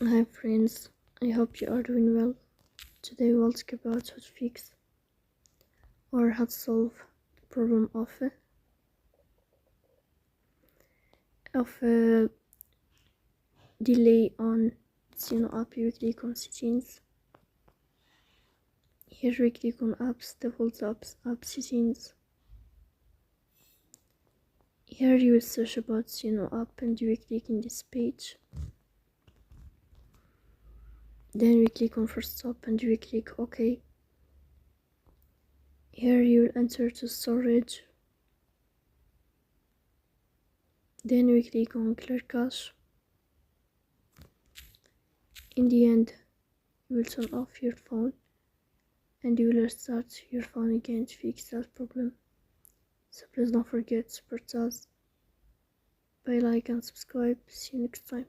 Hi friends, I hope you are doing well. Today we'll talk about how to fix or how to solve the problem of delay on Suno app. You click on settings. Here we click on apps, default apps, app settings. Here you will search about Suno app and you will click in this page. Then we click on first stop and you will click OK. Here you will enter to storage. Then we click on clear cache. In the end, you will turn off your phone and you will restart your phone again to fix that problem. So please don't forget to support us by like and subscribe. See you next time.